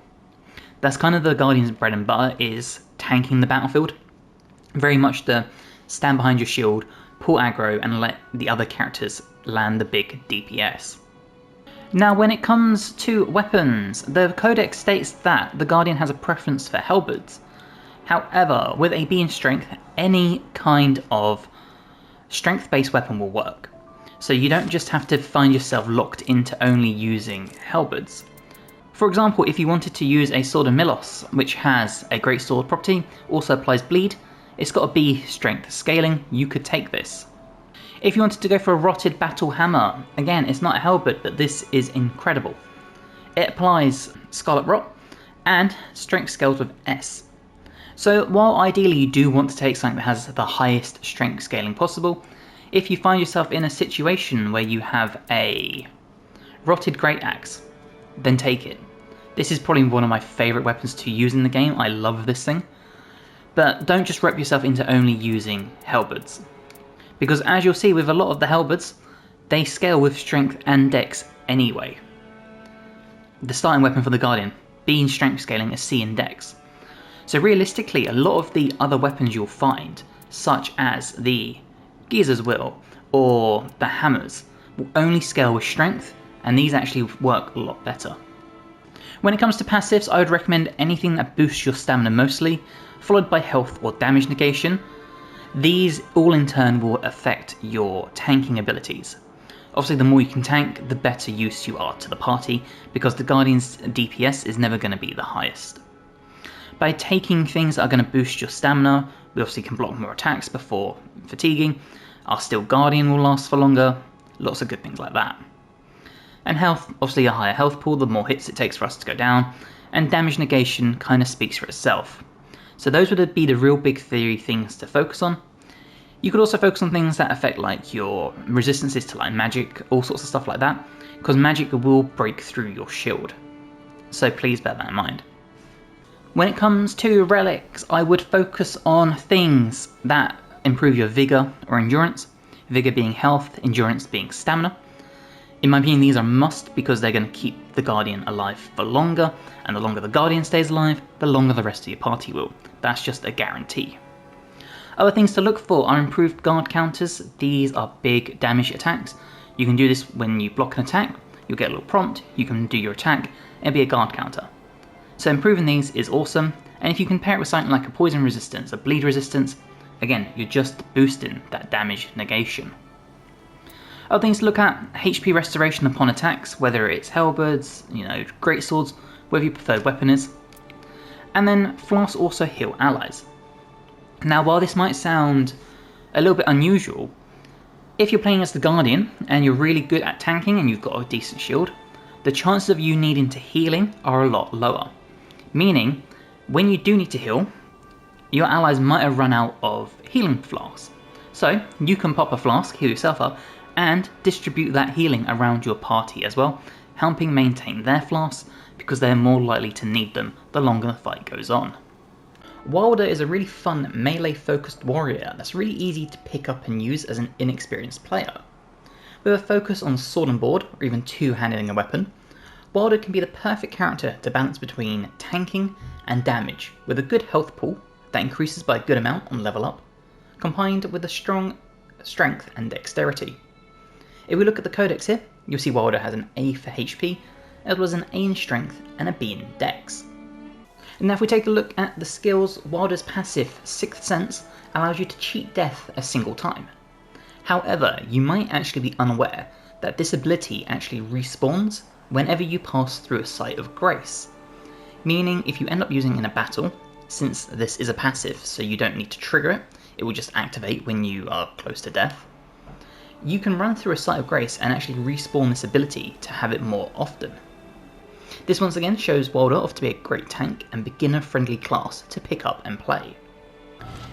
[SPEAKER 1] That's kind of the Guardian's bread and butter, is tanking the battlefield. Very much the stand behind your shield, pull aggro and let the other characters land the big DPS. Now when it comes to weapons, the codex states that the Guardian has a preference for halberds. However, with a B in strength, any kind of strength-based weapon will work. So you don't just have to find yourself locked into only using halberds. For example, if you wanted to use a Sword of Milos, which has a great sword property, also applies bleed, it's got a B strength scaling, you could take this. If you wanted to go for a rotted battle hammer, again, it's not a halberd, but this is incredible. It applies Scarlet Rot and strength scales with S. So while ideally you do want to take something that has the highest strength scaling possible, if you find yourself in a situation where you have a rotted great axe, then take it. This is probably one of my favourite weapons to use in the game, I love this thing. But don't just rope yourself into only using halberds. Because as you'll see with a lot of the halberds, they scale with strength and dex anyway. The starting weapon for the Guardian, B in strength scaling, is C in dex. So realistically, a lot of the other weapons you'll find, such as the Geezer's Will or the hammers, will only scale with strength, and these actually work a lot better. When it comes to passives, I would recommend anything that boosts your stamina mostly, followed by health or damage negation. These all in turn will affect your tanking abilities. Obviously the more you can tank, the better use you are to the party, because the Guardian's DPS is never going to be the highest. By taking things that are going to boost your stamina, we obviously can block more attacks before fatiguing, our Steel Guardian will last for longer, lots of good things like that. And health, obviously a higher health pool, the more hits it takes for us to go down, and damage negation kind of speaks for itself. So those would be the real big theory things to focus on. You could also focus on things that affect like your resistances to like magic, all sorts of stuff like that, because magic will break through your shield. So please bear that in mind. When it comes to relics, I would focus on things that improve your vigor or endurance, vigor being health, endurance being stamina. In my opinion, these are a must because they're going to keep the Guardian alive for longer, and the longer the Guardian stays alive, the longer the rest of your party will. That's just a guarantee. Other things to look for are improved guard counters. These are big damage attacks. You can do this when you block an attack, you'll get a little prompt, you can do your attack, it'll be a guard counter. So improving these is awesome, and if you can pair it with something like a poison resistance, a bleed resistance, again, you're just boosting that damage negation. Other things to look at, HP restoration upon attacks, whether it's halberds, greatswords, whatever your preferred weapon is. And then flasks also heal allies. Now while this might sound a little bit unusual, if you're playing as the Guardian and you're really good at tanking and you've got a decent shield, the chances of you needing to healing are a lot lower. Meaning, when you do need to heal, your allies might have run out of healing flasks. So you can pop a flask, heal yourself up, and distribute that healing around your party as well, helping maintain their flasks because they're more likely to need them the longer the fight goes on. Wylder is a really fun melee focused warrior that's really easy to pick up and use as an inexperienced player. With a focus on sword and board, or even two-handing a weapon, Wylder can be the perfect character to balance between tanking and damage, with a good health pool that increases by a good amount on level up, combined with a strong strength and dexterity. If we look at the codex here, you'll see Wylder has an A for HP, as well as an A in strength and a B in dex. And now if we take a look at the skills, Wylder's passive Sixth Sense allows you to cheat death a single time. However, you might actually be unaware that this ability actually respawns whenever you pass through a site of grace. Meaning if you end up using it in a battle, since this is a passive so you don't need to trigger it, it will just activate when you are close to death, you can run through a site of grace and actually respawn this ability to have it more often. This once again shows Wylder off to be a great tank and beginner friendly class to pick up and play.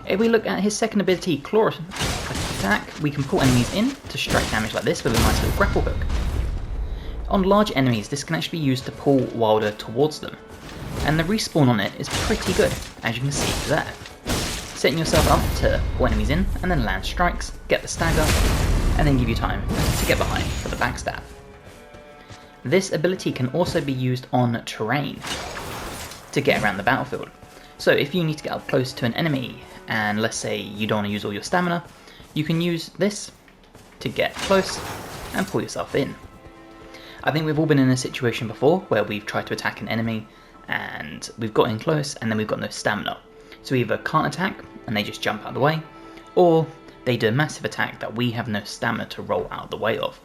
[SPEAKER 1] If we look at his second ability, Claw Attack, we can pull enemies in to strike damage like this with a nice little grapple hook. On large enemies, this can actually be used to pull Wylder towards them, and the respawn on it is pretty good, as you can see there. Setting yourself up to pull enemies in and then land strikes, get the stagger, and then give you time to get behind for the backstab. This ability can also be used on terrain to get around the battlefield. So if you need to get up close to an enemy, and let's say you don't want to use all your stamina, you can use this to get close and pull yourself in. I think we've all been in a situation before where we've tried to attack an enemy and we've got in close and then we've got no stamina. So we either can't attack and they just jump out of the way, or they do a massive attack that we have no stamina to roll out of the way of.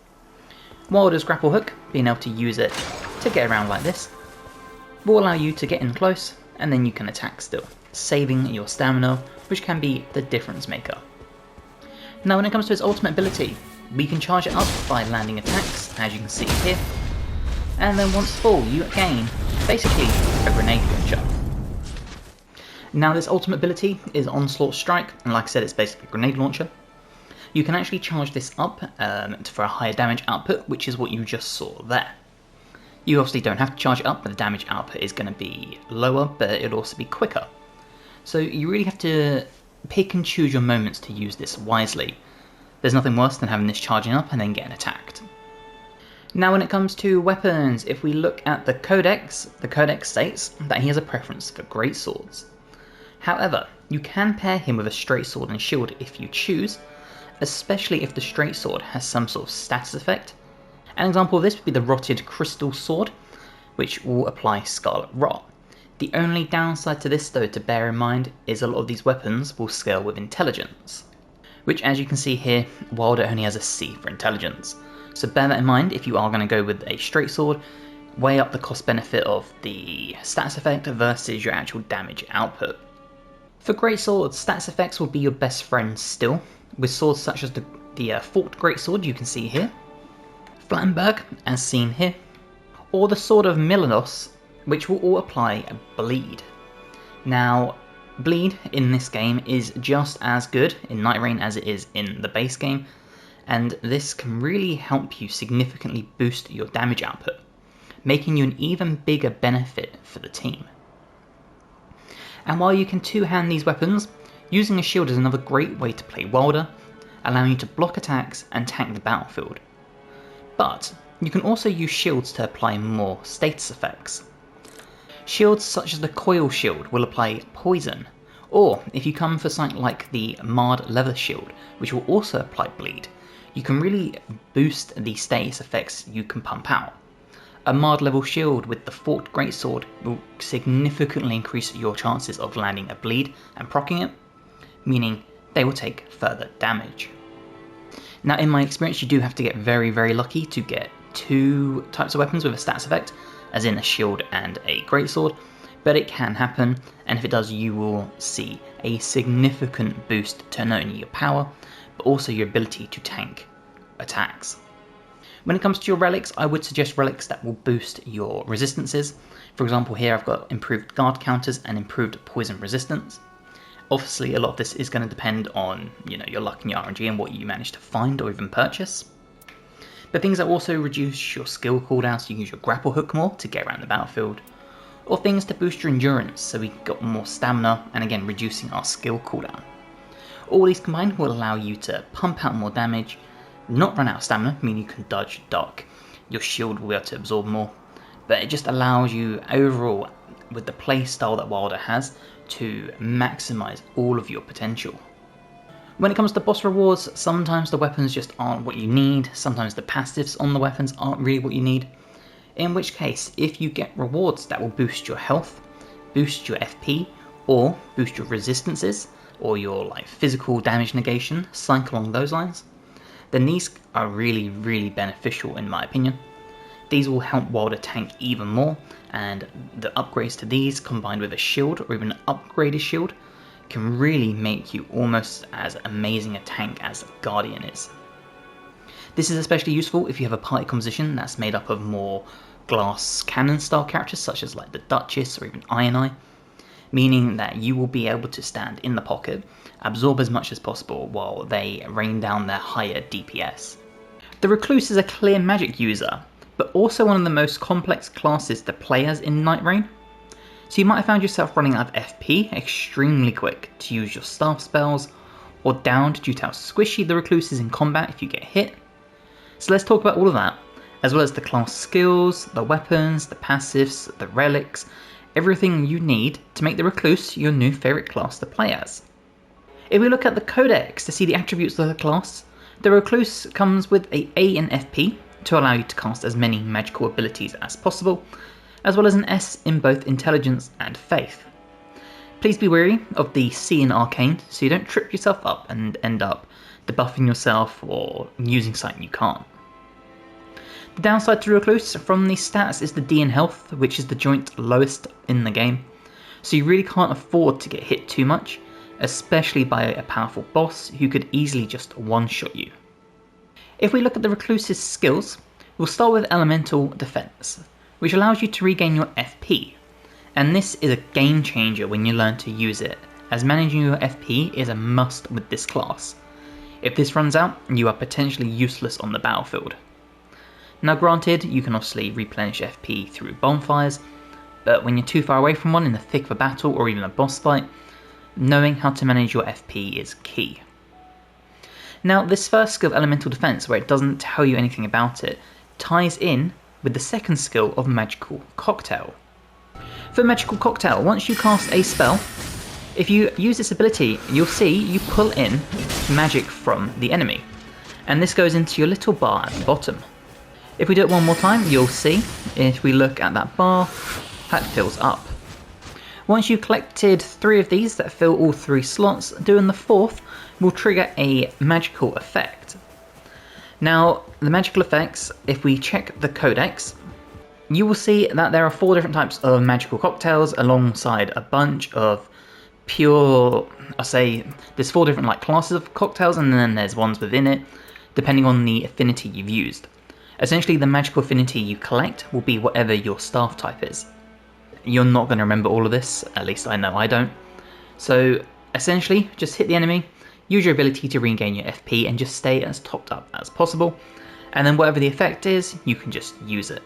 [SPEAKER 1] Wylder's grapple hook, being able to use it to get around like this, will allow you to get in close and then you can attack still, saving your stamina, which can be the difference maker. Now when it comes to his ultimate ability, we can charge it up by landing attacks, as you can see here, and then once full you gain basically a grenade launcher. Now this ultimate ability is Onslaught Strike, and like I said, it's basically a grenade launcher. You can actually charge this up for a higher damage output, which is what you just saw there. You obviously don't have to charge it up, but the damage output is going to be lower, but it'll also be quicker. So you really have to pick and choose your moments to use this wisely. There's nothing worse than having this charging up and then getting attacked. Now when it comes to weapons, if we look at the codex states that he has a preference for great swords. However, you can pair him with a straight sword and shield if you choose, especially if the straight sword has some sort of status effect. An example of this would be the Rotted Crystal Sword, which will apply Scarlet Rot. The only downside to this though to bear in mind is a lot of these weapons will scale with intelligence. which as you can see here, Wylder only has a C for intelligence. So bear that in mind if you are going to go with a straight sword, weigh up the cost benefit of the stats effect versus your actual damage output. For great swords, stats effects will be your best friend still, with swords such as the forked greatsword you can see here, Flattenberg as seen here, or the Sword of Milanos, which will all apply bleed. Now, bleed in this game is just as good in Nightreign as it is in the base game, and this can really help you significantly boost your damage output, making you an even bigger benefit for the team. And while you can two-hand these weapons, using a shield is another great way to play Wylder, allowing you to block attacks and tank the battlefield. But you can also use shields to apply more status effects. Shields such as the coil shield will apply poison, or if you come for something like the marred leather shield, which will also apply bleed, you can really boost the status effects you can pump out. A marred level shield with the forked greatsword will significantly increase your chances of landing a bleed and proccing it, meaning they will take further damage. Now in my experience you do have to get very lucky to get two types of weapons with a stats effect, as in a shield and a greatsword, but it can happen, and if it does you will see a significant boost to not only your power, but also your ability to tank attacks. When it comes to your relics, I would suggest relics that will boost your resistances. For example, here I've got improved guard counters and improved poison resistance. Obviously, a lot of this is going to depend on your luck and your RNG and what you manage to find or even purchase. But things that also reduce your skill cooldowns, so you can use your grapple hook more to get around the battlefield, or things to boost your endurance, so we got more stamina and again reducing our skill cooldown. All these combined will allow you to pump out more damage, not run out of stamina, meaning you can dodge, duck, your shield will be able to absorb more, but it just allows you overall, with the playstyle that Wylder has, to maximise all of your potential. When it comes to boss rewards, sometimes the weapons just aren't what you need, sometimes the passives on the weapons aren't really what you need, in which case, if you get rewards that will boost your health, boost your FP, or boost your resistances, or your physical damage negation, something along those lines, then these are really beneficial in my opinion. These will help Wylder tank even more, and the upgrades to these combined with a shield or even an upgraded shield can really make you almost as amazing a tank as Guardian is. This is especially useful if you have a party composition that's made up of more glass cannon style characters such as the Duchess or even Ironeye, meaning that you will be able to stand in the pocket, absorb as much as possible while they rain down their higher DPS. The Recluse is a clear magic user, but also one of the most complex classes to play as in Nightreign. So you might have found yourself running out of FP extremely quick to use your staff spells, or downed due to how squishy the Recluse is in combat if you get hit. So let's talk about all of that, as well as the class skills, the weapons, the passives, the relics, everything you need to make the Recluse your new favourite class to play as. If we look at the codex to see the attributes of the class, the Recluse comes with an A in FP to allow you to cast as many magical abilities as possible, as well as an S in both intelligence and faith. Please be wary of the C in arcane so you don't trip yourself up and end up debuffing yourself or using something you can't. The downside to Recluse from these stats is the D in health, which is the joint lowest in the game, so you really can't afford to get hit too much, especially by a powerful boss who could easily just one-shot you. If we look at the Recluse's skills, we'll start with Elemental Defense, which allows you to regain your FP, and this is a game changer when you learn to use it, as managing your FP is a must with this class. If this runs out, you are potentially useless on the battlefield. Now granted, you can obviously replenish FP through bonfires, but when you're too far away from one in the thick of a battle or even a boss fight, knowing how to manage your FP is key. Now this first skill of Elemental Defense, where it doesn't tell you anything about it, ties in with the second skill of Magical Cocktail. For Magical Cocktail, once you cast a spell, if you use this ability, you'll see you pull in magic from the enemy, and this goes into your little bar at the bottom. If we do it one more time, you'll see, if we look at that bar, that fills up. Once you've collected 3 of these that fill all 3 slots, doing the 4th will trigger a magical effect. Now, the magical effects, if we check the codex, you will see that there are 4 different types of magical cocktails alongside a bunch of pure, there's 4 different classes of cocktails, and then there's ones within it, depending on the affinity you've used. Essentially, the magical affinity you collect will be whatever your staff type is. You're not going to remember all of this, at least I know I don't. So essentially, just hit the enemy, use your ability to regain your FP, and just stay as topped up as possible. And then whatever the effect is, you can just use it.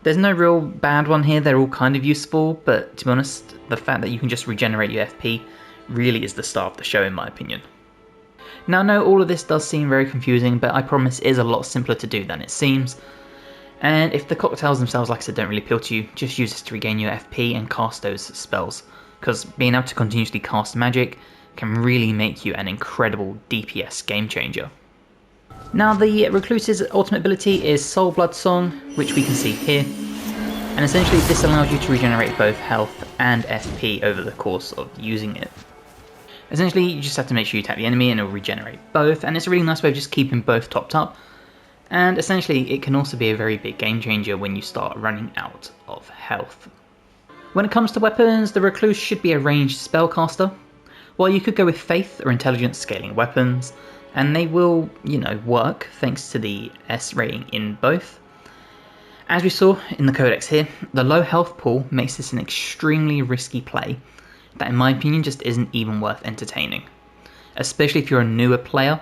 [SPEAKER 1] There's no real bad one here, they're all kind of useful, but to be honest, the fact that you can just regenerate your FP really is the star of the show in my opinion. Now I know all of this does seem very confusing, but I promise it is a lot simpler to do than it seems. And if the cocktails themselves, like I said, don't really appeal to you, just use this to regain your FP and cast those spells, because being able to continuously cast magic can really make you an incredible DPS game changer. Now the Recluse's ultimate ability is Soul Blood Song, which we can see here, and essentially this allows you to regenerate both health and FP over the course of using it. Essentially you just have to make sure you attack the enemy and it will regenerate both, and it's a really nice way of just keeping both topped up, and essentially it can also be a very big game changer when you start running out of health. When it comes to weapons, the Recluse should be a ranged spellcaster, while you could go with Faith or Intelligence scaling weapons, and they will, work thanks to the S rating in both. As we saw in the codex here, the low health pool makes this an extremely risky play that in my opinion just isn't even worth entertaining, especially if you're a newer player.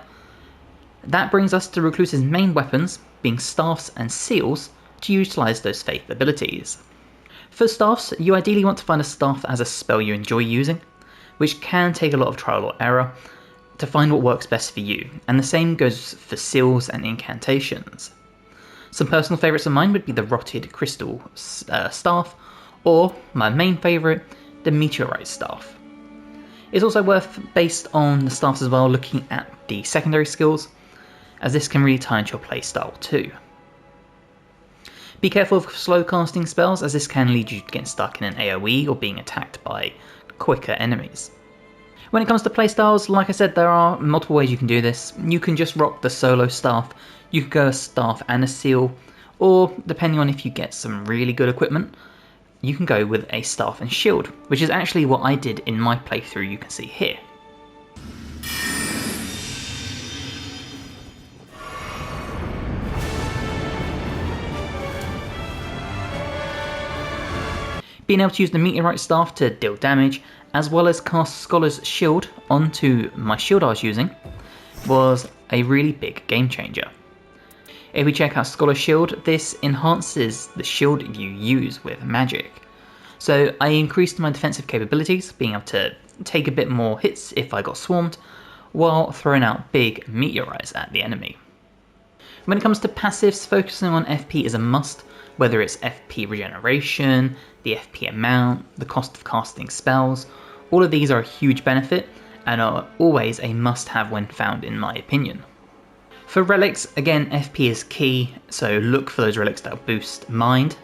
[SPEAKER 1] That brings us to Recluse's main weapons, being staffs and seals, to utilise those Faith abilities. For staffs, you ideally want to find a staff that has a spell you enjoy using, which can take a lot of trial or error, to find what works best for you, and the same goes for seals and incantations. Some personal favourites of mine would be the Rotted Crystal Staff, or my main favourite, the Meteorite Staff. It's also worth, based on the staffs as well, looking at the secondary skills, as this can really tie into your playstyle too. Be careful of slow casting spells, as this can lead you to getting stuck in an AoE or being attacked by quicker enemies. When it comes to playstyles, like I said, there are multiple ways you can do this. You can just rock the solo staff, you could go a staff and a seal, or depending on if you get some really good equipment, you can go with a staff and shield, which is actually what I did in my playthrough you can see here. Being able to use the Meteorite Staff to deal damage, as well as cast Scholar's Shield onto my shield I was using, was a really big game changer. If we check out Scholar's Shield, this enhances the shield you use with magic. So I increased my defensive capabilities, being able to take a bit more hits if I got swarmed, while throwing out big meteorites at the enemy. When it comes to passives, focusing on FP is a must, whether it's FP regeneration, the FP amount, the cost of casting spells. All of these are a huge benefit and are always a must-have when found in my opinion. For relics, again FP is key, so look for those relics that boost mind,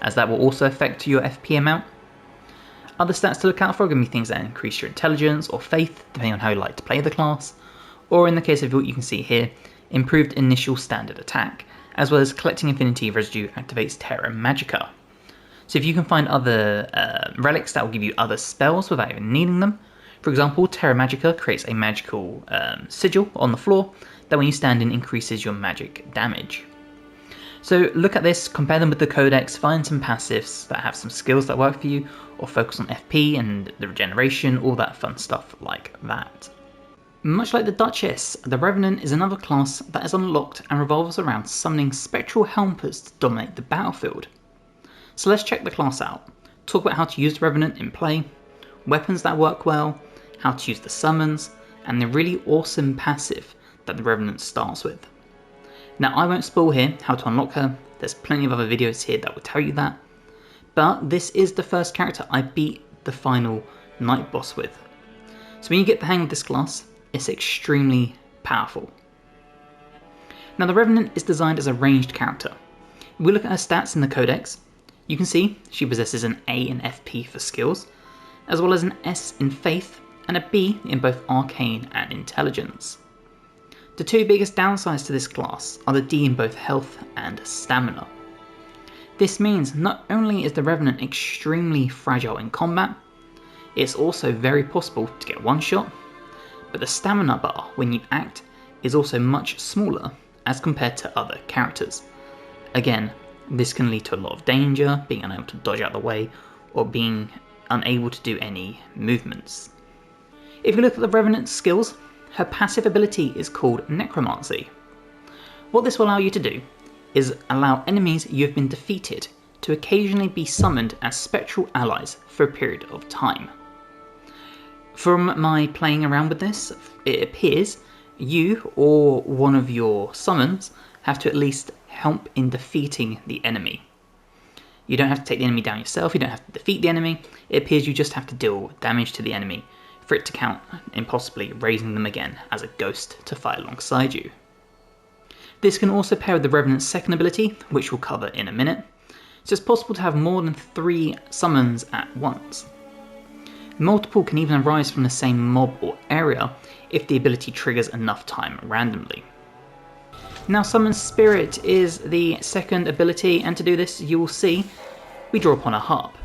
[SPEAKER 1] as that will also affect your FP amount. Other stats to look out for are going to be things that increase your intelligence or faith, depending on how you like to play the class, or in the case of what you can see here, improved initial standard attack, as well as collecting Infinity Residue activates Terra Magica. So if you can find other relics that will give you other spells without even needing them, for example, Terra Magica creates a magical sigil on the floor that when you stand in increases your magic damage. So look at this, compare them with the codex, find some passives that have some skills that work for you, or focus on FP and the regeneration, all that fun stuff like that. Much like the Duchess, the Revenant is another class that is unlocked and revolves around summoning spectral helpers to dominate the battlefield. So let's check the class out, talk about how to use the Revenant in play, weapons that work well, how to use the summons, and the really awesome passive that the Revenant starts with. Now I won't spoil here how to unlock her, there's plenty of other videos here that will tell you that, but this is the first character I beat the final night boss with. So when you get the hang of this class, it's extremely powerful. Now the Revenant is designed as a ranged character. If we look at her stats in the codex, you can see she possesses an A in FP for skills, as well as an S in Faith and a B in both Arcane and Intelligence. The two biggest downsides to this class are the D in both Health and Stamina. This means not only is the Revenant extremely fragile in combat, it's also very possible to get one shot, but the stamina bar when you act is also much smaller as compared to other characters. Again, this can lead to a lot of danger, being unable to dodge out of the way, or being unable to do any movements. If you look at the Revenant's skills, her passive ability is called Necromancy. What this will allow you to do is allow enemies you have been defeated to occasionally be summoned as spectral allies for a period of time. From my playing around with this, it appears you or one of your summons have to at least help in defeating the enemy. You don't have to take the enemy down yourself, you don't have to defeat the enemy, it appears you just have to deal damage to the enemy for it to count in possibly raising them again as a ghost to fight alongside you. This can also pair with the Revenant's second ability, which we'll cover in a minute, so it's possible to have more than 3 summons at once. Multiple can even arise from the same mob or area if the ability triggers enough time randomly. Now Summon Spirit is the second ability, and to do this you will see we draw upon a harp,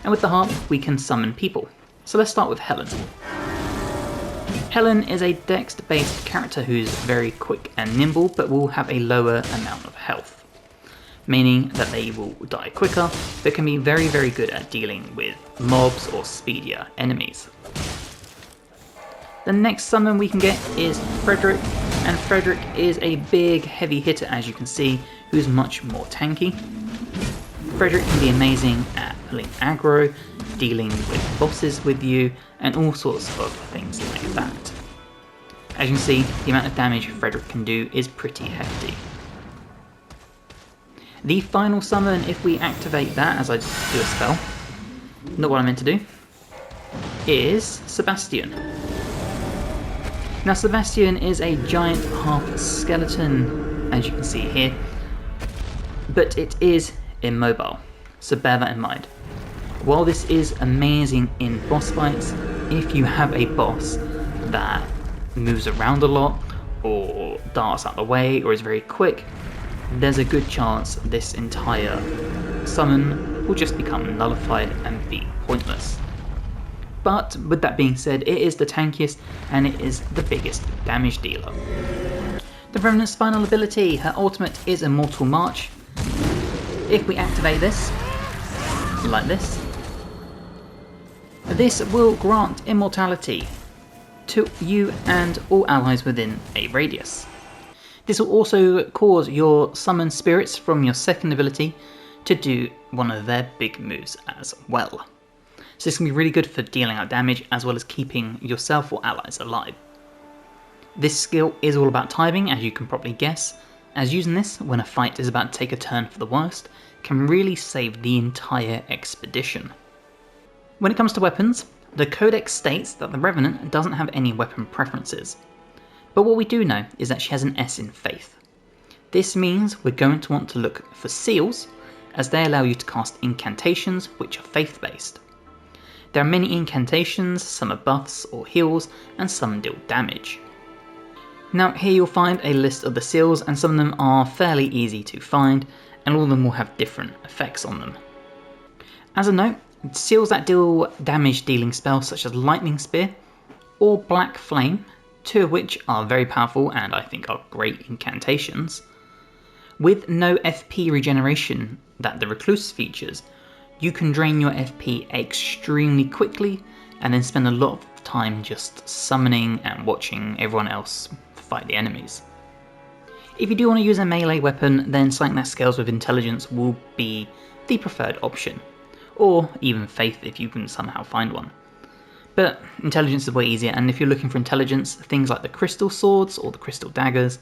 [SPEAKER 1] and with the harp we can summon people. So let's start with Helen. Helen is a dex based character who's very quick and nimble but will have a lower amount of health, meaning that they will die quicker but can be very good at dealing with mobs or speedier enemies. The next summon we can get is Frederick, and Frederick is a big heavy hitter, as you can see, who's much more tanky. Frederick can be amazing at pulling aggro, dealing with bosses with you, and all sorts of things like that. As you can see, the amount of damage Frederick can do is pretty hefty. The final summon, if we activate that as I do a spell, not what I meant to do, is Sebastian. Now Sebastian is a giant half skeleton, as you can see here, but it is immobile, so bear that in mind. While this is amazing in boss fights, if you have a boss that moves around a lot, or darts out of the way, or is very quick, there's a good chance this entire summon will just become nullified and be pointless. But with that being said, it is the tankiest and it is the biggest damage dealer. The Revenant's final ability, her ultimate is Immortal March. If we activate this, like this will grant immortality to you and all allies within a radius. This will also cause your summon spirits from your second ability to do one of their big moves as well. So this can be really good for dealing out damage as well as keeping yourself or allies alive. This skill is all about timing, as you can probably guess, as using this when a fight is about to take a turn for the worst can really save the entire expedition. When it comes to weapons, the Codex states that the Revenant doesn't have any weapon preferences. But what we do know is that she has an S in Faith. This means we're going to want to look for seals, as they allow you to cast incantations which are faith based. There are many incantations, some are buffs or heals, and some deal damage. Now here you'll find a list of the seals, and some of them are fairly easy to find, and all of them will have different effects on them. As a note, seals that deal damage dealing spells such as Lightning Spear or Black Flame, two of which are very powerful and I think are great incantations. With no FP regeneration that the Recluse features, you can drain your FP extremely quickly and then spend a lot of time just summoning and watching everyone else fight the enemies. If you do want to use a melee weapon, then something that scales with intelligence will be the preferred option, or even faith if you can somehow find one. But intelligence is way easier, and if you're looking for intelligence, things like the crystal swords or the crystal daggers,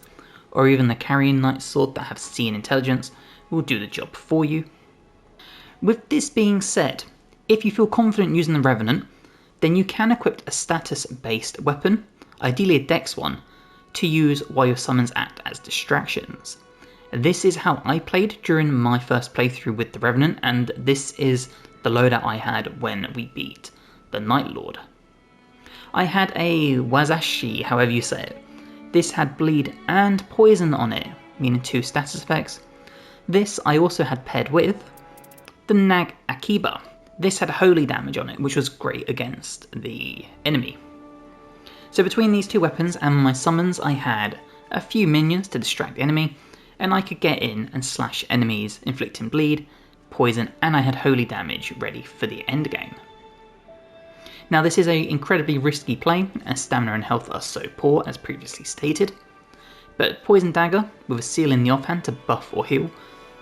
[SPEAKER 1] or even the Carrion Knight's sword that have C in intelligence will do the job for you. With this being said, if you feel confident using the Revenant, then you can equip a status-based weapon, ideally a dex one, to use while your summons act as distractions. This is how I played during my first playthrough with the Revenant, and this is the loadout I had when we beat the Night Lord. I had a Wazashi, however you say it. This had bleed and poison on it, meaning 2 status effects. This I also had paired with the Nag Akiba. This had holy damage on it, which was great against the enemy. So between these 2 weapons and my summons, I had a few minions to distract the enemy, and I could get in and slash enemies, inflicting bleed, poison, and I had holy damage ready for the end game. Now this is an incredibly risky play, as stamina and health are so poor as previously stated, but Poison Dagger with a seal in the offhand to buff or heal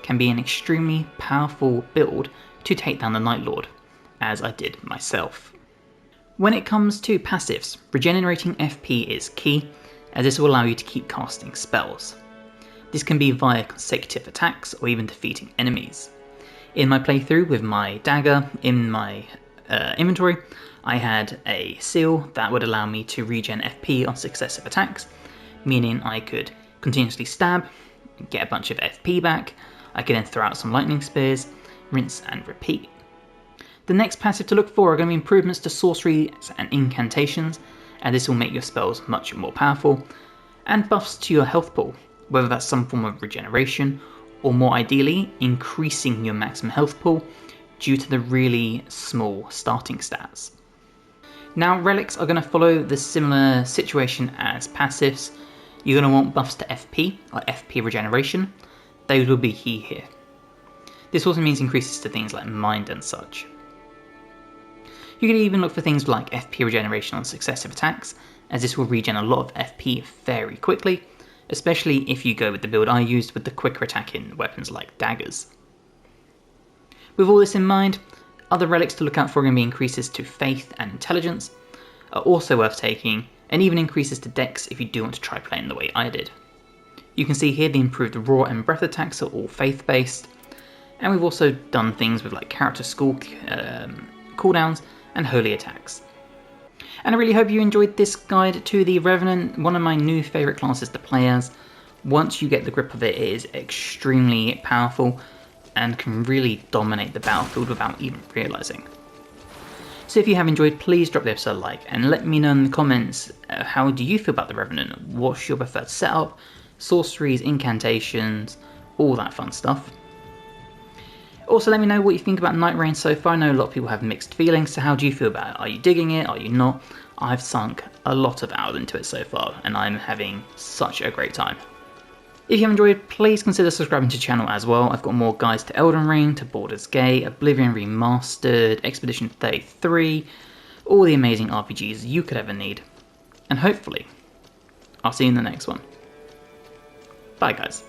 [SPEAKER 1] can be an extremely powerful build to take down the Night Lord, as I did myself. When it comes to passives, regenerating FP is key, as this will allow you to keep casting spells. This can be via consecutive attacks or even defeating enemies. In my playthrough with my dagger in my inventory, I had a seal that would allow me to regen FP on successive attacks, meaning I could continuously stab, get a bunch of FP back, I could then throw out some lightning spears, rinse and repeat. The next passive to look for are going to be improvements to sorceries and incantations, and this will make your spells much more powerful, and buffs to your health pool, whether that's some form of regeneration, or more ideally, increasing your maximum health pool due to the really small starting stats. Now relics are going to follow the similar situation as passives. You're going to want buffs to FP, or FP regeneration. Those will be key here. This also means increases to things like mind and such. You can even look for things like FP regeneration on successive attacks, as this will regen a lot of FP very quickly, especially if you go with the build I used with the quicker attacking weapons like daggers. With all this in mind, other relics to look out for are going to be increases to faith and intelligence, are also worth taking, and even increases to dex if you do want to try playing the way I did. You can see here the improved raw and breath attacks are all faith based, and we've also done things with like character school cooldowns and holy attacks. And I really hope you enjoyed this guide to the Revenant, one of my new favourite classes to play as. Once you get the grip of it, it is extremely powerful and can really dominate the battlefield without even realising. So if you have enjoyed, please drop the episode a like and let me know in the comments how do you feel about the Revenant, what's your preferred setup, sorceries, incantations, all that fun stuff. Also let me know what you think about Nightreign so far. I know a lot of people have mixed feelings, so how do you feel about it? Are you digging it? Are you not? I've sunk a lot of hours into it so far and I'm having such a great time. If you have enjoyed, please consider subscribing to the channel as well. I've got more guides to Elden Ring, to Baldur's Gate, Oblivion Remastered, Expedition 33, all the amazing RPGs you could ever need. And hopefully, I'll see you in the next one. Bye guys.